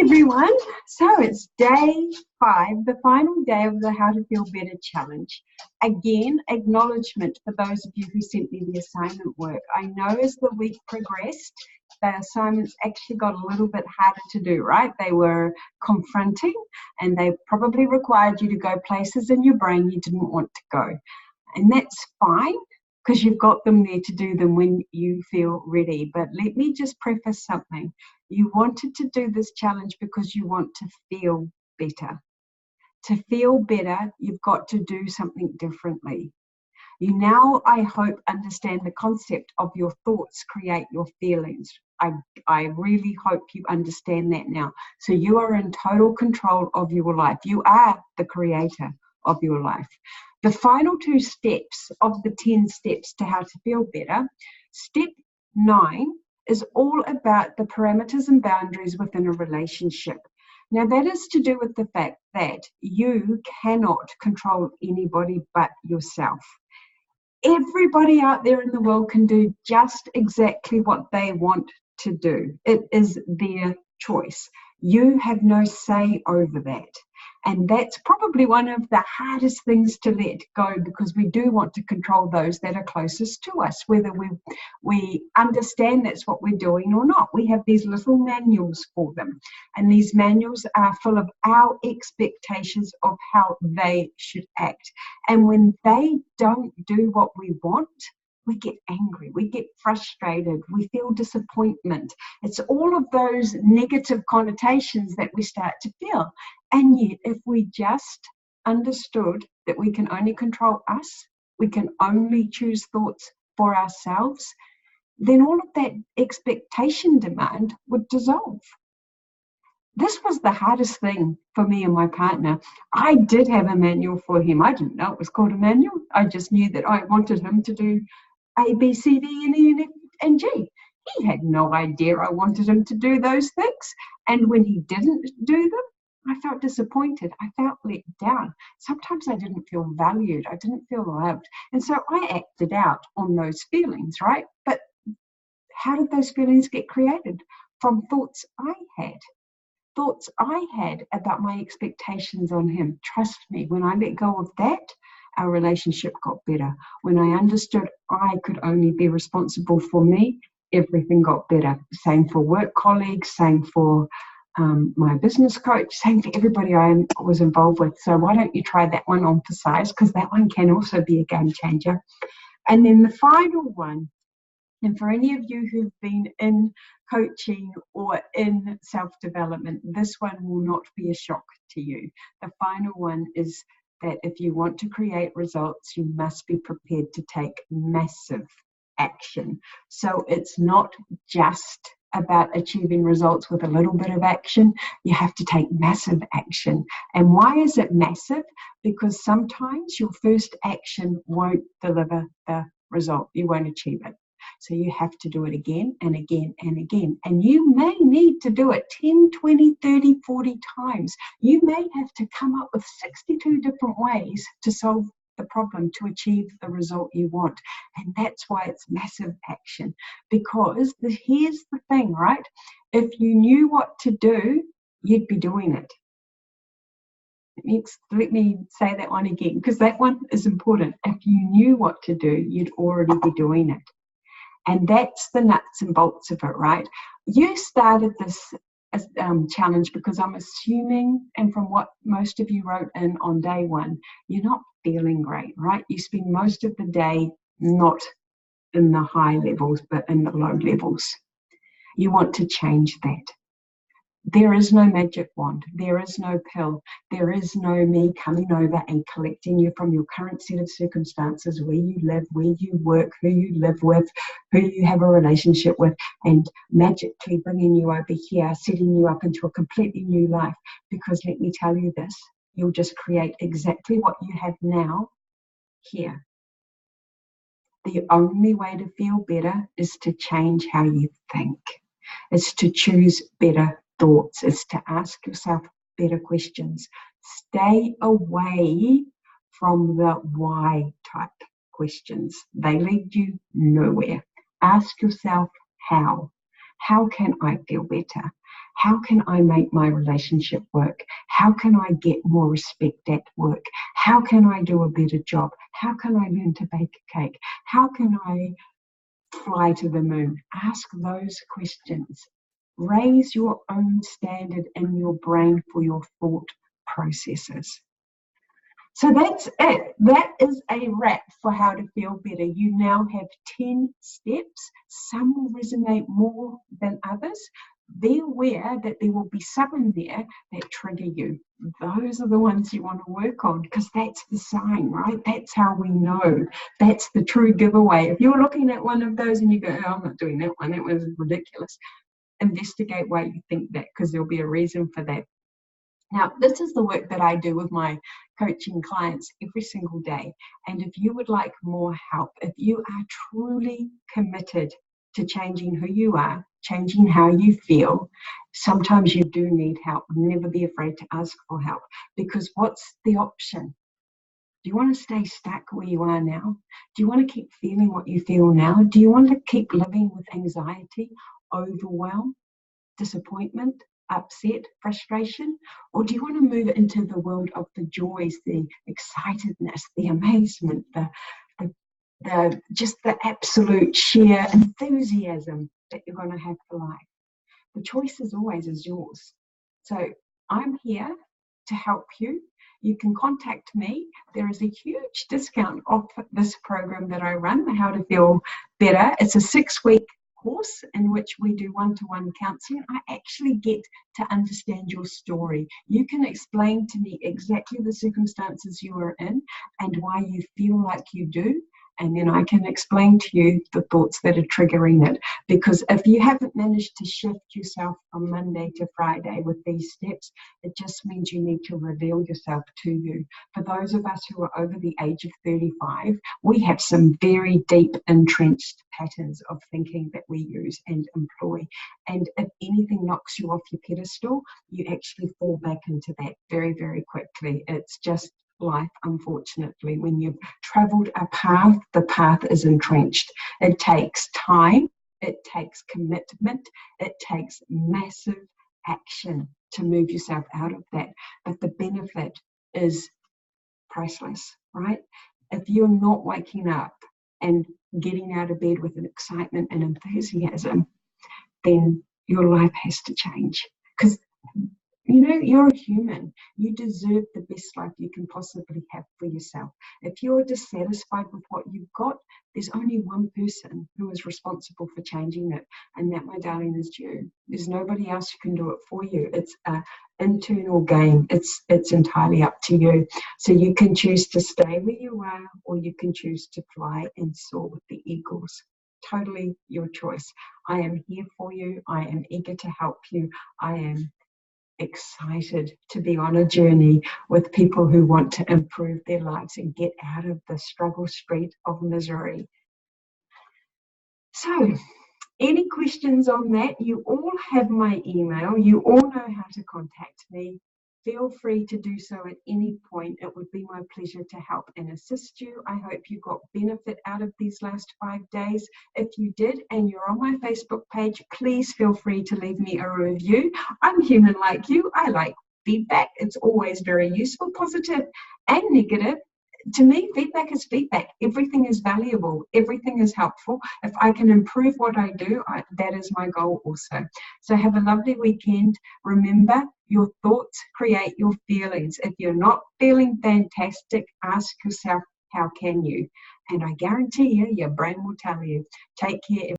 everyone. So it's day 5, the final day of the How to Feel Better challenge. Again, acknowledgement for those of you who sent me the assignment work. I know as the week progressed, the assignments actually got a little bit harder to do, right? They were confronting and they probably required you to go places in your brain you didn't want to go. And that's fine, because you've got them there to do them when you feel ready. But let me just preface something. You wanted to do this challenge because you want to feel better. To feel better, you've got to do something differently. You now, I hope, understand the concept of your thoughts create your feelings. I really hope you understand that now. So you are in total control of your life. You are the creator of your life. The final 2 steps of the 10 steps to how to feel better, step 9 is all about the parameters and boundaries within a relationship. Now that is to do with the fact that you cannot control anybody but yourself. Everybody out there in the world can do just exactly what they want to do. It is their choice. You have no say over that. And that's probably one of the hardest things to let go, because we do want to control those that are closest to us, whether we understand that's what we're doing or not. We have these little manuals for them. And these manuals are full of our expectations of how they should act. And when they don't do what we want, we get angry, we get frustrated, we feel disappointment. It's all of those negative connotations that we start to feel. And yet, if we just understood that we can only control us, we can only choose thoughts for ourselves, then all of that expectation demand would dissolve. This was the hardest thing for me and my partner. I did have a manual for him. I didn't know it was called a manual. I just knew that I wanted him to do A, B, C, D, E, F, and G. He had no idea I wanted him to do those things. And when he didn't do them, I felt disappointed. I felt let down. Sometimes I didn't feel valued. I didn't feel loved. And so I acted out on those feelings, right? But how did those feelings get created? From thoughts I had. Thoughts I had about my expectations on him. Trust me, when I let go of that, our relationship got better. When I understood I could only be responsible for me, everything got better. Same for work colleagues, same for my business coach, same for everybody I was involved with. So why don't you try that one on for size, because that one can also be a game changer. And then the final one, and for any of you who've been in coaching or in self-development, this one will not be a shock to you. The final one is that if you want to create results, you must be prepared to take massive action. So it's not just about achieving results with a little bit of action. You have to take massive action. And why is it massive? Because sometimes your first action won't deliver the result. You won't achieve it. So you have to do it again and again and again. And you may need to do it 10, 20, 30, 40 times. You may have to come up with 62 different ways to solve the problem, to achieve the result you want. And that's why it's massive action. Because here's the thing, right? If you knew what to do, you'd be doing it. Let me say that one again, because that one is important. If you knew what to do, you'd already be doing it. And that's the nuts and bolts of it, right? You started this challenge because I'm assuming, and from what most of you wrote in on day 1, you're not feeling great, right? You spend most of the day not in the high levels, but in the low levels. You want to change that. There is no magic wand. There is no pill. There is no me coming over and collecting you from your current set of circumstances, where you live, where you work, who you live with, who you have a relationship with, and magically bringing you over here, setting you up into a completely new life. Because let me tell you this, you'll just create exactly what you have now here. The only way to feel better is to change how you think. It's to choose better thoughts. It's to ask yourself better questions. Stay away from the why type questions. They lead you nowhere. Ask yourself how. How can I feel better? How can I make my relationship work? How can I get more respect at work? How can I do a better job? How can I learn to bake a cake? How can I fly to the moon? Ask those questions. Raise your own standard in your brain for your thought processes. So that's it. That is a wrap for how to feel better. You now have 10 steps. Some will resonate more than others. Be aware that there will be some in there that trigger you. Those are the ones you want to work on, because that's the sign, right? That's how we know. That's the true giveaway. If you're looking at one of those and you go, oh, I'm not doing that one, that was ridiculous, investigate why you think that, because there'll be a reason for that. Now, this is the work that I do with my coaching clients every single day. And if you would like more help, if you are truly committed to changing who you are, changing how you feel, sometimes you do need help. Never be afraid to ask for help, because what's the option? Do you want to stay stuck where you are now? Do you want to keep feeling what you feel now? Do you want to keep living with anxiety, overwhelm, disappointment, upset, frustration? Or do you want to move into the world of the joys, the excitedness, the amazement, just the absolute sheer enthusiasm that you're going to have for life? The choice is always yours. So I'm here to help you. You can contact me. There is a huge discount off this program that I run, the How to Feel Better. It's a 6-week course in which we do one-to-one counseling. I actually get to understand your story. You can explain to me exactly the circumstances you are in and why you feel like you do. And then I can explain to you the thoughts that are triggering it. Because if you haven't managed to shift yourself from Monday to Friday with these steps, it just means you need to reveal yourself to you. For those of us who are over the age of 35, we have some very deep entrenched patterns of thinking that we use and employ. And if anything knocks you off your pedestal, you actually fall back into that very, very quickly. It's just life, unfortunately. When you've traveled a path, the path is entrenched. It takes time, it takes commitment, it takes massive action to move yourself out of that. But the benefit is priceless, right? If you're not waking up and getting out of bed with an excitement and enthusiasm, then your life has to change. Because you know, you're a human. You deserve the best life you can possibly have for yourself. If you're dissatisfied with what you've got, there's only one person who is responsible for changing it, and that, my darling, is you. There's nobody else who can do it for you. It's an internal game. It's entirely up to you. So you can choose to stay where you are, or you can choose to fly and soar with the eagles. Totally your choice. I am here for you. I am eager to help you. I am excited to be on a journey with people who want to improve their lives and get out of the struggle street of misery. So, any questions on that? You all have my email. You all know how to contact me. Feel free to do so at any point. It would be my pleasure to help and assist you. I hope you got benefit out of these last 5 days. If you did and you're on my Facebook page, please feel free to leave me a review. I'm human like you. I like feedback. It's always very useful, positive and negative. To me, feedback is feedback. Everything is valuable. Everything is helpful. If I can improve what I do, that is my goal also. So have a lovely weekend. Remember, your thoughts create your feelings. If you're not feeling fantastic, ask yourself, how can you? And I guarantee you, your brain will tell you. Take care.